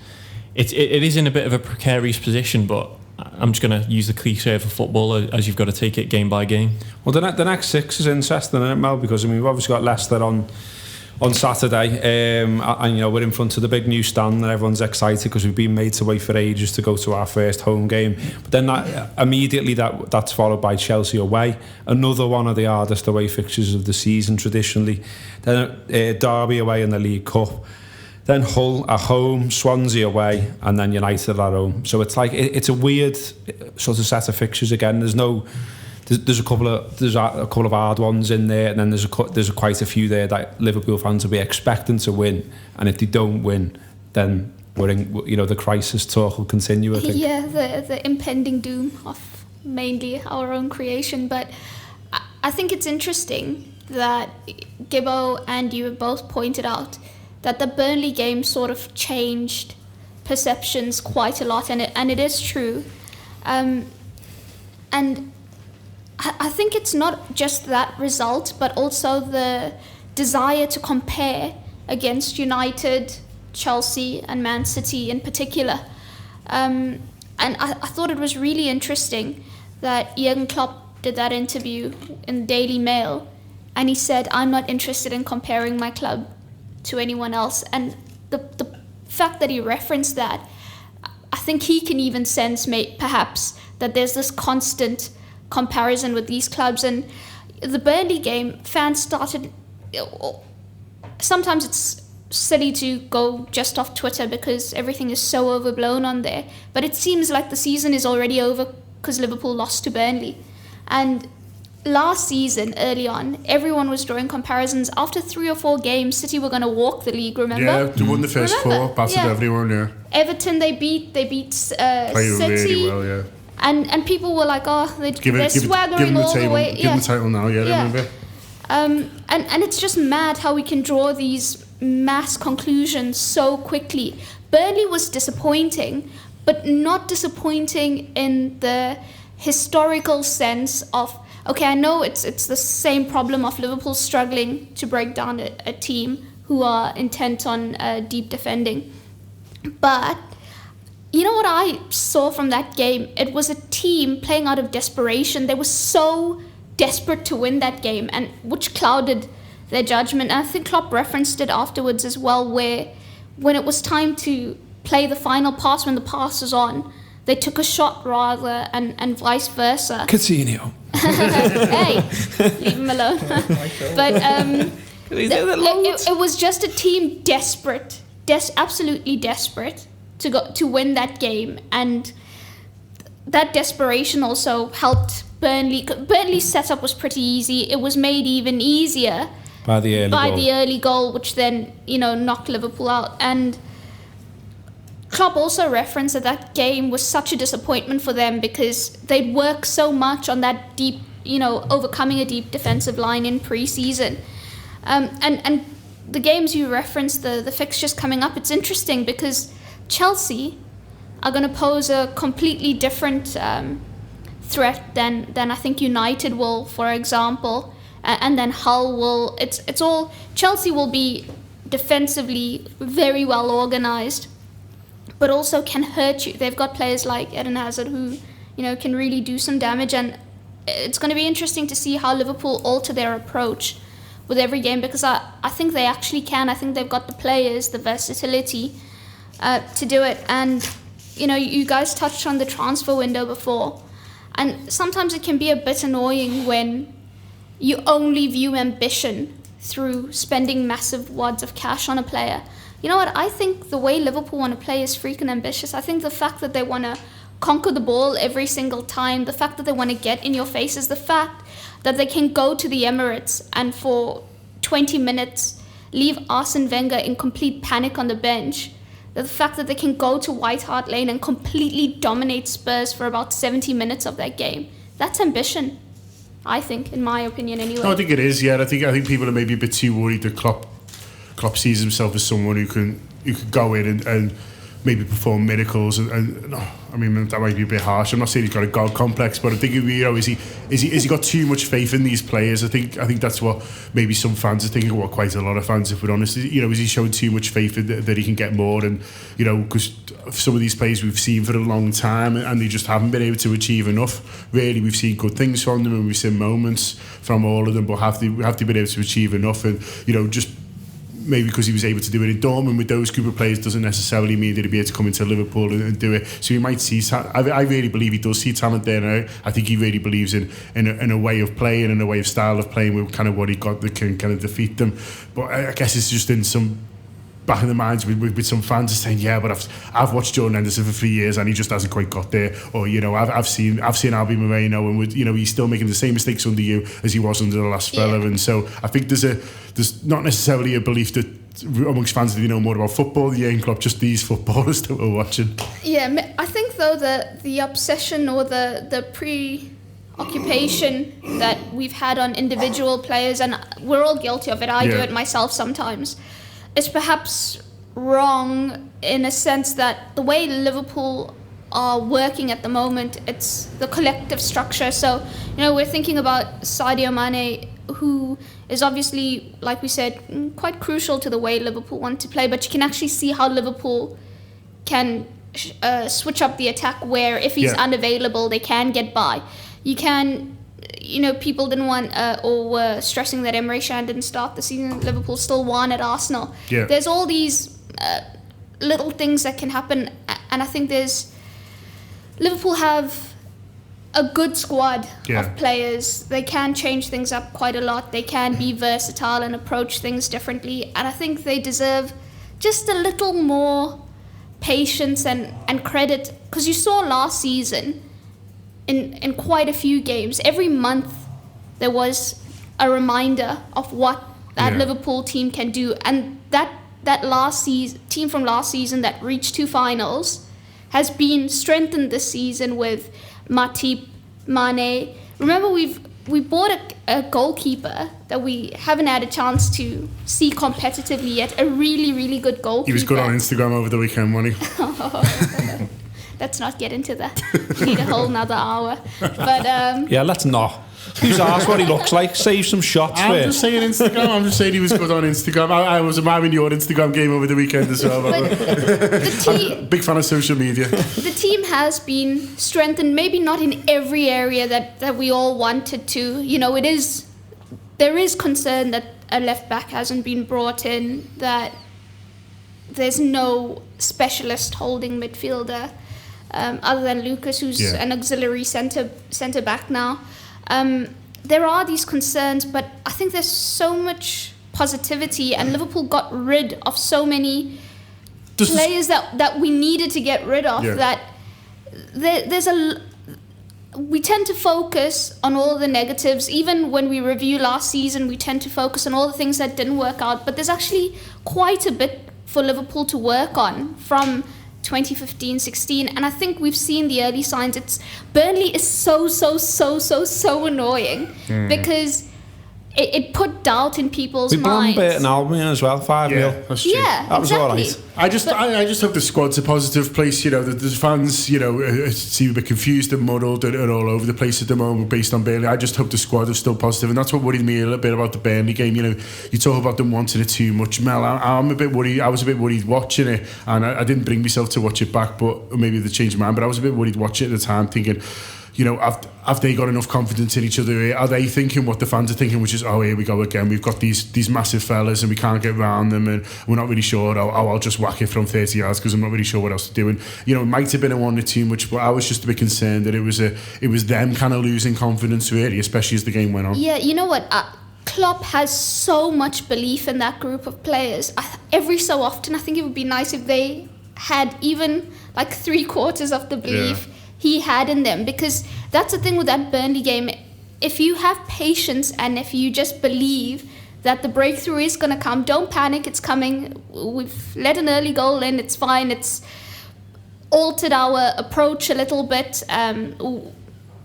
is in a bit of a precarious position, but I'm just going to use the cliche for football as you've got to take it game by game. Well, the next 6 is interesting, isn't it, Mel? Because we've obviously got Leicester on Saturday, and we're in front of the big new stand, and everyone's excited because we've been made to wait for ages to go to our first home game. But then immediately that's followed by Chelsea away, another one of the hardest away fixtures of the season traditionally. Then Derby away in the League Cup. Then Hull at home, Swansea away, and then United at home. So it's like it's a weird sort of set of fixtures again. There's a couple of hard ones in there, and then there's quite a few there that Liverpool fans will be expecting to win, and if they don't win, then we're in, the crisis talk will continue, I think. Yeah, the impending doom of mainly our own creation. But I think it's interesting that Gibbo and you have both pointed out that the Burnley game sort of changed perceptions quite a lot, and it is true. And I think it's not just that result, but also the desire to compare against United, Chelsea, and Man City in particular. And I thought it was really interesting that Jurgen Klopp did that interview in the Daily Mail, and he said, "I'm not interested in comparing my club to anyone else." And the fact that he referenced that, I think he can even sense perhaps that there's this constant comparison with these clubs. And the Burnley game, fans started, sometimes it's silly to go just off Twitter because everything is so overblown on there, but it seems like the season is already over because Liverpool lost to Burnley. And last season, early on, everyone was drawing comparisons. After 3 or 4 games, City were going to walk the league, remember? Yeah, they won the first 4, battered everyone, yeah. Everton, they beat City. Really well, yeah. And people were like, they're swaggering all the way. Give them the title now, yeah. I remember. And it's just mad how we can draw these mass conclusions so quickly. Burnley was disappointing, but not disappointing in the historical sense of, okay, I know it's the same problem of Liverpool struggling to break down a team who are intent on deep defending. But you know what I saw from that game? It was a team playing out of desperation. They were so desperate to win that game, and which clouded their judgment. And I think Klopp referenced it afterwards as well, where when it was time to play the final pass, when the pass was on, they took a shot rather, and vice versa. Coutinho. Hey, leave him alone. But it was just a team desperate, absolutely desperate to win that game, and that desperation also helped Burnley. Burnley's setup was pretty easy. It was made even easier by the early goal, which then knocked Liverpool out. And Klopp also referenced that game was such a disappointment for them because they'd worked so much on that deep, overcoming a deep defensive line in pre-season. And the games you referenced, the fixtures coming up, it's interesting because Chelsea are going to pose a completely different threat than I think United will, for example, and then Hull will. It's all Chelsea will be defensively very well organised, but also can hurt you. They've got players like Eden Hazard who, can really do some damage, and it's going to be interesting to see how Liverpool alter their approach with every game, because I think they actually can. I think they've got the players, the versatility to do it. And, you guys touched on the transfer window before, and sometimes it can be a bit annoying when you only view ambition through spending massive wads of cash on a player. You know what? I think the way Liverpool want to play is freaking ambitious. I think the fact that they want to conquer the ball every single time, the fact that they want to get in your faces, the fact that they can go to the Emirates and for 20 minutes leave Arsene Wenger in complete panic on the bench, the fact that they can go to White Hart Lane and completely dominate Spurs for about 70 minutes of that game, that's ambition, I think, in my opinion anyway. No, I think it is, yeah. I think people are maybe a bit too worried that Klopp sees himself as someone who can go in and maybe perform miracles, and I mean that might be a bit harsh. I'm not saying he's got a god complex, but I think is he got too much faith in these players? I think that's what maybe some fans are thinking. What quite a lot of fans, if we're honest, is he showing too much faith that he can get more? And because some of these players we've seen for a long time and they just haven't been able to achieve enough. Really, we've seen good things from them and we've seen moments from all of them, but have they been able to achieve enough? And just maybe because he was able to do it in Dortmund with those group of players doesn't necessarily mean that he'd be able to come into Liverpool and do it. So you might see, I really believe he does see talent there now. I think he really believes in a way of playing and a way of style of playing with kind of what he got that can kind of defeat them. But I guess it's just in some back in the minds with some fans are saying, yeah, but I've watched Jordan Henderson for 3 years and he just hasn't quite got there. Or I've seen Albi Moreno and he's still making the same mistakes under you as he was under the last fella. And so I think there's not necessarily a belief that amongst fans that know more about football, the Jurgen Klopp, just these footballers that we're watching. Yeah, I think though the obsession or the preoccupation that we've had on individual players, and we're all guilty of it, I do it myself sometimes, is perhaps wrong in a sense that the way Liverpool are working at the moment, it's the collective structure. So, we're thinking about Sadio Mane, who is obviously, like we said, quite crucial to the way Liverpool want to play, but you can actually see how Liverpool can switch up the attack where if he's unavailable, they can get by. You can, people didn't want or were stressing that Emre Can didn't start the season. Liverpool still won at Arsenal. Yeah. There's all these little things that can happen, and I think Liverpool have a good squad of players. They can change things up quite a lot. They can be versatile and approach things differently, and I think they deserve just a little more patience and credit, because you saw last season in quite a few games, every month there was a reminder of what that Liverpool team can do, and that last team from last season that reached 2 finals has been strengthened this season with Matip, Mane. Remember, we bought a goalkeeper that we haven't had a chance to see competitively yet, a really, really good goalkeeper. He was good on Instagram over the weekend, wasn't he? Let's not get into that. We need a whole nother hour. But yeah, let's not. Who's asked what he looks like? Save some shots. I'm just saying Instagram. I'm just saying he was good on Instagram. I was admiring your Instagram game over the weekend as well. I'm a big fan of social media. The team has been strengthened, maybe not in every area that we all wanted to. There is concern that a left back hasn't been brought in, that there's no specialist holding midfielder other than Lucas, who's an auxiliary centre back now. There are these concerns, but I think there's so much positivity, and Liverpool got rid of so many players that we needed to get rid of. That we tend to focus on all the negatives. Even when we review last season, we tend to focus on all the things that didn't work out. But there's actually quite a bit for Liverpool to work on from 2015-16, and I think we've seen the early signs. Burnley is so annoying because it put doubt in people's We minds. beaten Albion as well, 5-0. Yeah, that's true. Yeah, That was exactly. all right. I just hope the squad's a positive place. You know, the fans, you know, seem a bit confused and muddled and all over the place at the moment based on Burnley. I just hope the squad is still positive, and that's what worried me a little bit about the Burnley game. You know, you talk about them wanting it too much. Mel, I'm a bit worried. I was a bit worried watching it, and I didn't bring myself to watch it back, but maybe they changed my mind. But I was a bit worried watching it at the time, thinking, you know, have they got enough confidence in each other? Are they thinking what the fans are thinking, which is, oh, here we go again. We've got these massive fellas and we can't get around them, and we're not really sure. I'll just whack it from 30 yards because I'm not really sure what else to do. And, you know, it might have been a 1 or 2 much, but I was just a bit concerned that it was them kind of losing confidence really, especially as the game went on. Yeah, you know what? Klopp has so much belief in that group of players. Every so often, I think it would be nice if they had even like 3/4 of the belief he had in them, because that's the thing with that Burnley game. If you have patience and if you just believe that the breakthrough is going to come, don't panic, it's coming. We've let an early goal in, it's fine. It's altered our approach a little bit.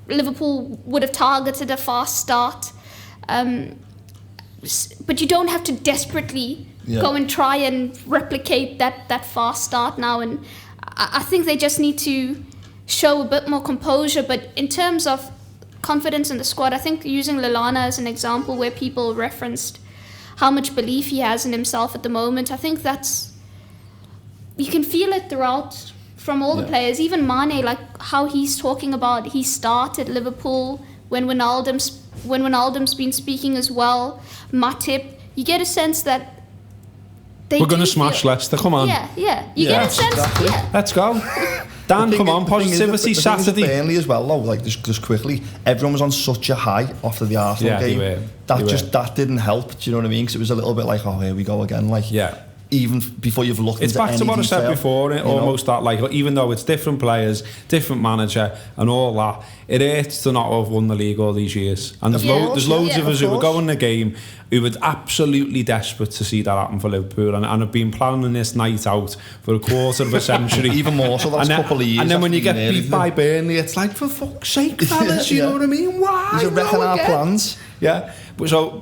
Liverpool would have targeted a fast start, but you don't have to desperately go and try and replicate that fast start now. And I think they just need to show a bit more composure. But in terms of confidence in the squad, I think using Lallana as an example where people referenced how much belief he has in himself at the moment, I think you can feel it throughout from all the players. Even Mane, like how he's talking about he started Liverpool when Wijnaldum's been speaking as well. Matip, you get a sense that we're going to smash Leicester, come on. Yeah. You get a sense, exactly. Let's go. Dan, come on, positivity Saturday. Burnley as well, though, like just quickly, everyone was on such a high after the Arsenal game. That didn't help, do you know what I mean? Because it was a little bit like, oh, here we go again. Like, even before you've looked it's into back to what I said before, almost that, like, even though it's different players, different manager and all that, it hurts to not have won the league all these years. And there's loads of us who were going the game who were absolutely desperate to see that happen for Liverpool, and have been planning this night out for a quarter of a century. Even more so last couple of years. And then when you get beat by Burnley, it's like, for fuck's sake, fellas, you know what I mean? Why? He's wrecking our plans. Yeah. So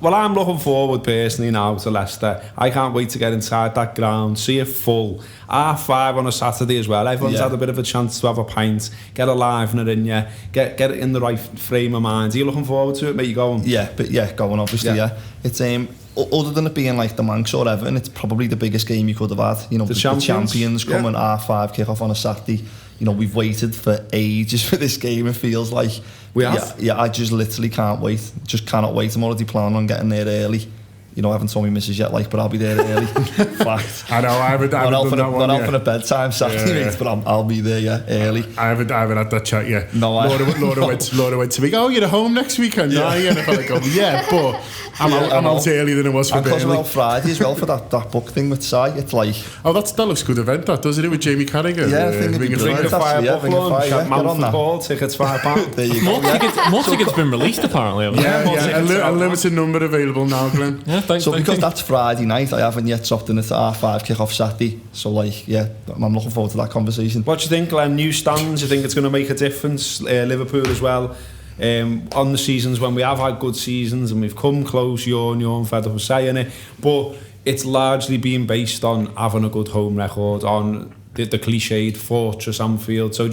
I'm looking forward personally now to Leicester. I can't wait to get inside that ground, see it full. 5:30 on a Saturday as well. Everyone's had a bit of a chance to have a pint, get a livener in you, get it in the right frame of mind. Are you looking forward to it, mate? You going? Yeah, but going obviously. Yeah. It's other than it being like the Manx or Everton, it's probably the biggest game you could have had. You know, the champions coming 5:30 kick off on a Saturday. You know, we've waited for ages for this game, it feels like. We have? Yeah, I just literally can't wait. Just cannot wait. I'm already planning on getting there early. You know, I haven't told me missus yet, like, but I'll be there early. Fact. I know, I haven't done that one Not out for a bedtime Saturday, mate, but I'll be there, early. I haven't had that chat yet. No, Laura went to me, oh, you're home next weekend? Yeah. And I felt like, but I'm out earlier than it was for Burnley. And because we're Friday as well for that book thing with Si, it's like... Oh, that looks a good event, that, doesn't it, with Jamie Carragher? Yeah, I think Ring of Fire book launch, Man Football, tickets £5. There you go. More tickets been released, apparently. A limited number available now, Glenn. Yeah, thanks. Because that's Friday night, I haven't yet stopped in it at 5:30 kick off Saturday. So, like, I'm looking forward to that conversation. What do you think, Glenn? New stands, you think it's going to make a difference? Liverpool as well. On the seasons when we have had good seasons and we've come close, you're fed up of saying it, but it's largely been based on having a good home record, on the cliched fortress Anfield. So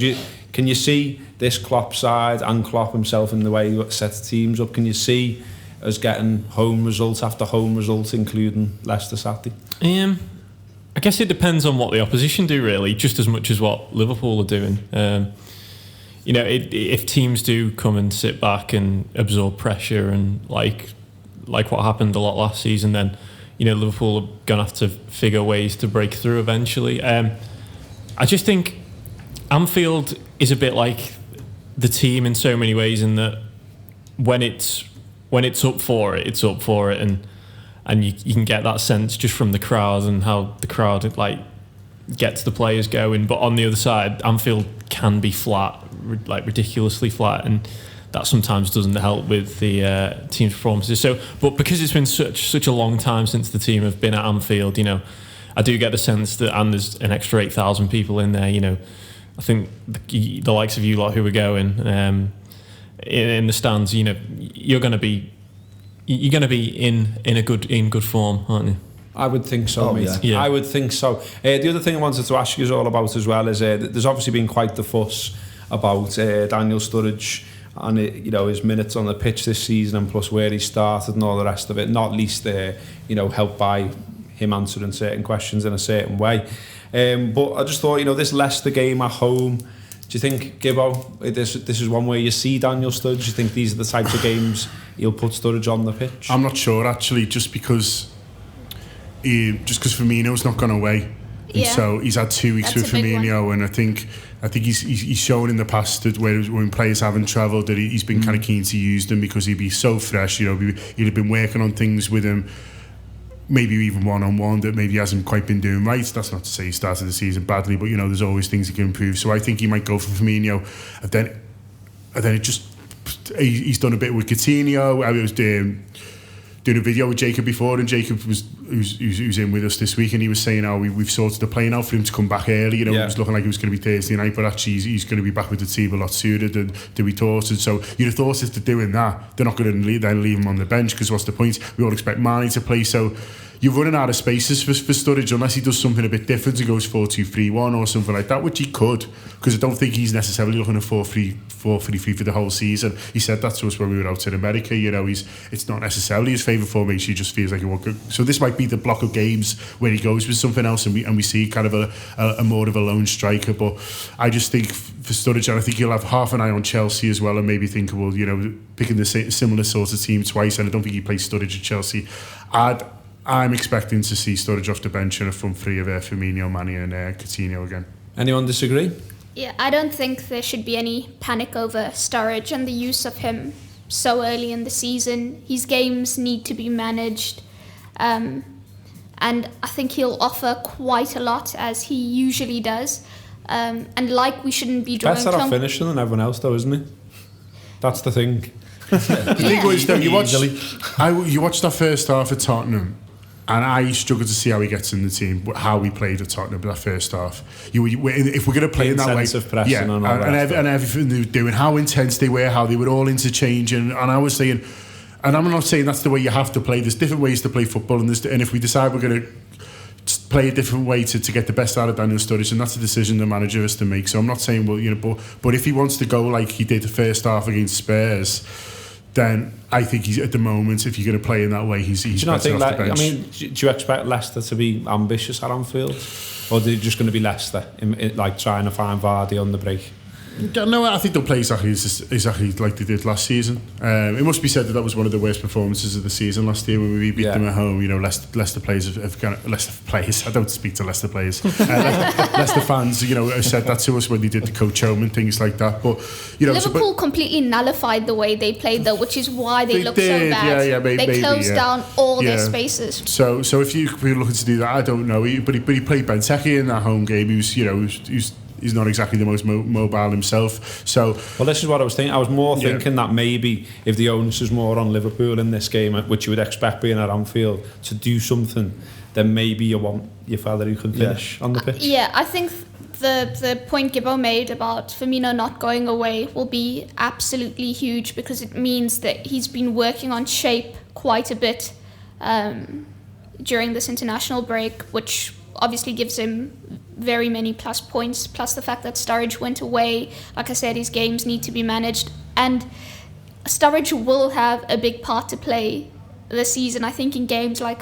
can you see this Klopp side and Klopp himself in the way he sets teams up? Can you see us getting home results after home results, including Leicester Saturday? I guess it depends on what the opposition do, really, just as much as what Liverpool are doing. You know, if teams do come and sit back and absorb pressure and like what happened a lot last season, then, you know, Liverpool are going to have to figure ways to break through eventually. I just think Anfield is a bit like the team in so many ways, in that when it's up for it, it's up for it, and you can get that sense just from the crowd and how the crowd like gets the players going. But on the other side, Anfield can be flat, like ridiculously flat, and that sometimes doesn't help with the team's performances. So, but because it's been such a long time since the team have been at Anfield, you know, I do get the sense that, and there's an extra 8,000 people in there, you know, I think the likes of you lot who are going in the stands, you know, you're going to be you're going to be in good form, aren't you? I would think so, mate. Yeah. I would think so. The other thing I wanted to ask you all about as well is there's obviously been quite the fuss about Daniel Sturridge and his minutes on the pitch this season, and plus where he started and all the rest of it. Not least, helped by him answering certain questions in a certain way. But I just thought, this Leicester game at home. Do you think, Gibbo, this is one where you see Daniel Sturridge? Do you think these are the types of games he'll put Sturridge on the pitch? I'm not sure actually, just because Firmino's not gone away. And so he's had 2 weeks with Firmino, and I think he's shown in the past that when players haven't travelled that he's been kind of keen to use them because he'd be so fresh. He'd have been working on things with him, maybe even one-on-one that maybe he hasn't quite been doing right. That's not to say he started the season badly, but there's always things he can improve. So I think he might go for Firmino, and then he's done a bit with Coutinho. I was doing a video with Jacob before, and Jacob who's in with us this week, and he was saying how we've sorted the plane out for him to come back early. It was looking like it was going to be Thursday night, but actually he's going to be back with the team a lot sooner than we thought. And so you'd have thought if they're doing that, they're not going to then leave him on the bench, because what's the point? We all expect Mane to play, so you're running out of spaces for Sturridge unless he does something a bit different and goes 4-2-3-1 or something like that, which he could, because I don't think he's necessarily looking at 4-3-3 for the whole season. He said that to us when we were out in America. It's not necessarily his favourite formation. He just feels like he won't go. So this might be the block of games where he goes with something else, and we see kind of a more of a lone striker. But I just think for Sturridge, and I think he'll have half an eye on Chelsea as well, and maybe think, well, picking the similar sort of team twice, and I don't think he plays Sturridge at Chelsea. I'm expecting to see Sturridge off the bench in a front three of Firmino, Mane and Coutinho again. Anyone disagree? Yeah, I don't think there should be any panic over Sturridge and the use of him so early in the season. His games need to be managed, and I think he'll offer quite a lot, as he usually does. And we shouldn't be drawing... Better off finishing than everyone else, though, isn't he? That's the thing. The thing was, though, you watched that first half at Tottenham, and I struggle to see how he gets in the team, how we played at Tottenham that first half. If we're going to play in that way, and everything they were doing, how intense they were, how they were all interchanging, and I was saying, and I'm not saying that's the way you have to play. There's different ways to play football, and if we decide we're going to play a different way to get the best out of Daniel Sturridge, and that's a decision the manager has to make. So I'm not saying, but if he wants to go like he did the first half against Spurs, then I think he's at the moment, if you're going to play in that way, he's better off the bench. Do you expect Leicester to be ambitious at Anfield, or are they just going to be Leicester like trying to find Vardy on the break? No, I think they'll play exactly like they did last season. It must be said that was one of the worst performances of the season last year when we beat them at home. Leicester players Leicester players. I don't speak to Leicester players. Leicester fans, have said that to us when they did the coach home and things like that. But Liverpool completely nullified the way they played, though, which is why they look so bad. They closed down all their spaces. So if you're looking to do that, I don't know. But he played Benteke in that home game. He's not exactly the most mobile himself. So, well, this is what I was thinking. I was more thinking that maybe if the onus is more on Liverpool in this game, which you would expect being at Anfield, to do something, then maybe you want your fella who can finish on the pitch. Yeah, I think the point Gibbo made about Firmino not going away will be absolutely huge, because it means that he's been working on shape quite a bit during this international break, which obviously gives him very many plus points, plus the fact that Sturridge went away. Like I said, his games need to be managed, and Sturridge will have a big part to play this season. I think in games like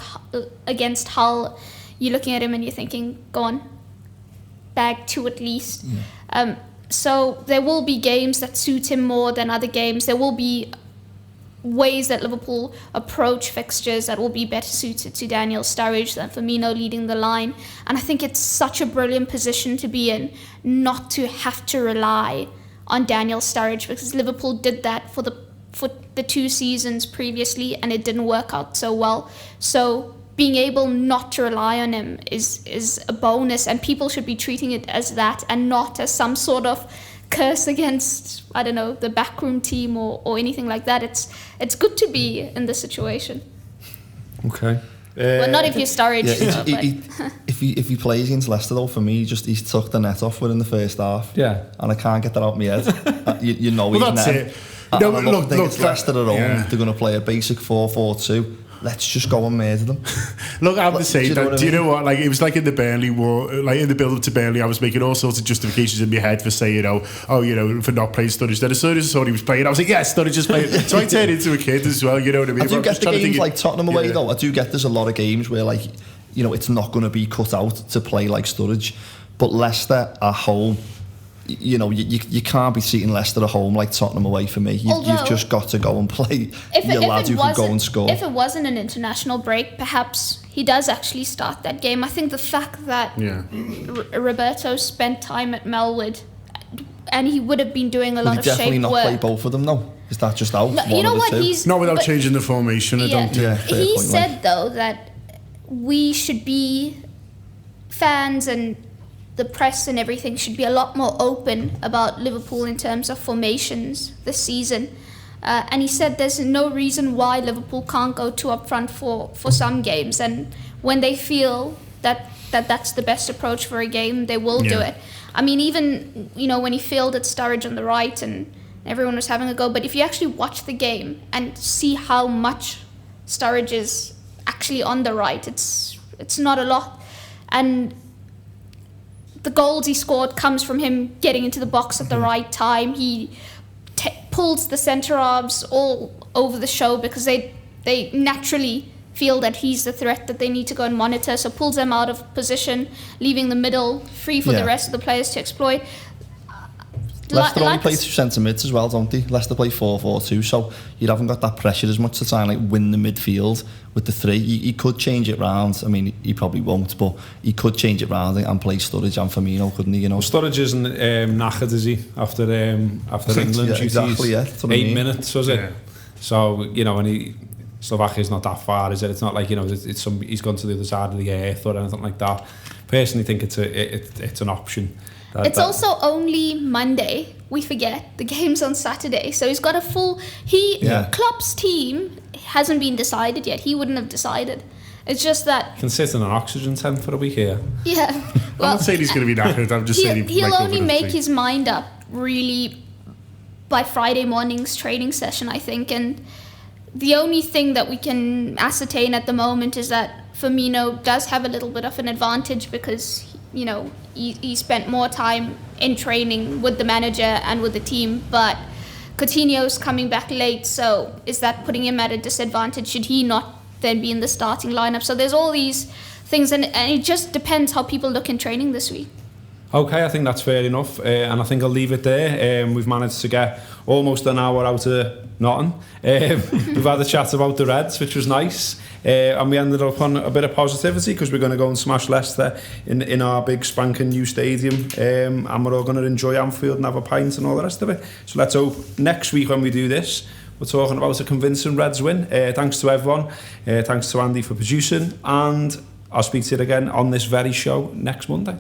against Hull, you're looking at him and you're thinking, go on, bag 2 at least. So there will be games that suit him more than other games. There will be ways that Liverpool approach fixtures that will be better suited to Daniel Sturridge than Firmino leading the line. And I think it's such a brilliant position to be in, not to have to rely on Daniel Sturridge, because Liverpool did that for the 2 seasons previously, and it didn't work out so well. So being able not to rely on him is a bonus, and people should be treating it as that and not as some sort of curse against, I don't know, the backroom team or anything like that. It's good to be in this situation. Okay. Well, not if you're Sturridge. Yeah, if he plays against Leicester, though, for me, he's took the net off within the first half. Yeah. And I can't get that out of my head. Well, that's it. No, I look, think it's Leicester at home. yeah. They're going to play a basic 4-4-2. Let's just go and murder them. Look, I have to say that. Do you know what? Like, it was like in the Burnley war, like in the build-up to Burnley, I was making all sorts of justifications in my head for saying, for not playing Sturridge. Then as soon as I saw he was playing, I was like, yes, Sturridge is playing. So I turned into a kid as well. You know what I mean? I do get the games like Tottenham away though. I do get there's a lot of games where it's not going to be cut out to play like Sturridge, but Leicester at home. You can't be seating Leicester at home like Tottenham away for me. You've just got to go and play your lad who can go and score. If it wasn't an international break, perhaps he does actually start that game. I think the fact that Roberto spent time at Melwood and he would have been doing a lot of shape work. Definitely not play both of them though. Is that just out? No, you know what? He's not without changing the formation. I don't think. He said though that we should be fans and the press and everything should be a lot more open about Liverpool in terms of formations this season. And he said there's no reason why Liverpool can't go two up front for some games. And when they feel that's the best approach for a game, they will do it. I mean, even, when he fielded Sturridge on the right and everyone was having a go. But if you actually watch the game and see how much Sturridge is actually on the right, it's not a lot. And the goals he scored comes from him getting into the box at the right time. He pulls the centre halves all over the show because they naturally feel that he's the threat that they need to go and monitor, so pulls them out of position, leaving the middle free for the rest of the players to exploit. Leicester only play 2 centre mids as well, don't they? Leicester play 4-4-2, so you haven't got that pressure as much to try and win the midfield with the 3. He could change it round. I mean, he probably won't, but he could change it round and play Sturridge and Firmino, couldn't he? Sturridge isn't knackered, is he? After England, exactly. 8 minutes, was it? Yeah. So when Slovakia's not that far, is it? It's not like he's gone to the other side of the earth or anything like that. Personally, think it's an option. It's also only Monday. We forget the game's on Saturday, so he's got a full. Klopp's team hasn't been decided yet. He wouldn't have decided. It's just that can sit in an oxygen tent for a week here. Yeah, well, I'm not saying he's going to be knackered. I'm just saying he'll only make his mind up really by Friday morning's training session, I think. And the only thing that we can ascertain at the moment is that Firmino does have a little bit of an advantage because he spent more time in training with the manager and with the team, but Coutinho's coming back late, so is that putting him at a disadvantage? Should he not then be in the starting lineup? So there's all these things, and it just depends how people look in training this week. Okay, I think that's fair enough, and I think I'll leave it there. We've managed to get almost an hour out of nothing. We've had a chat about the Reds, which was nice, and we ended up on a bit of positivity because we're going to go and smash Leicester in our big spanking new stadium, and we're all going to enjoy Anfield and have a pint and all the rest of it. So let's hope next week when we do this, we're talking about a convincing Reds win. Thanks to everyone. Thanks to Andy for producing, and I'll speak to you again on this very show next Monday.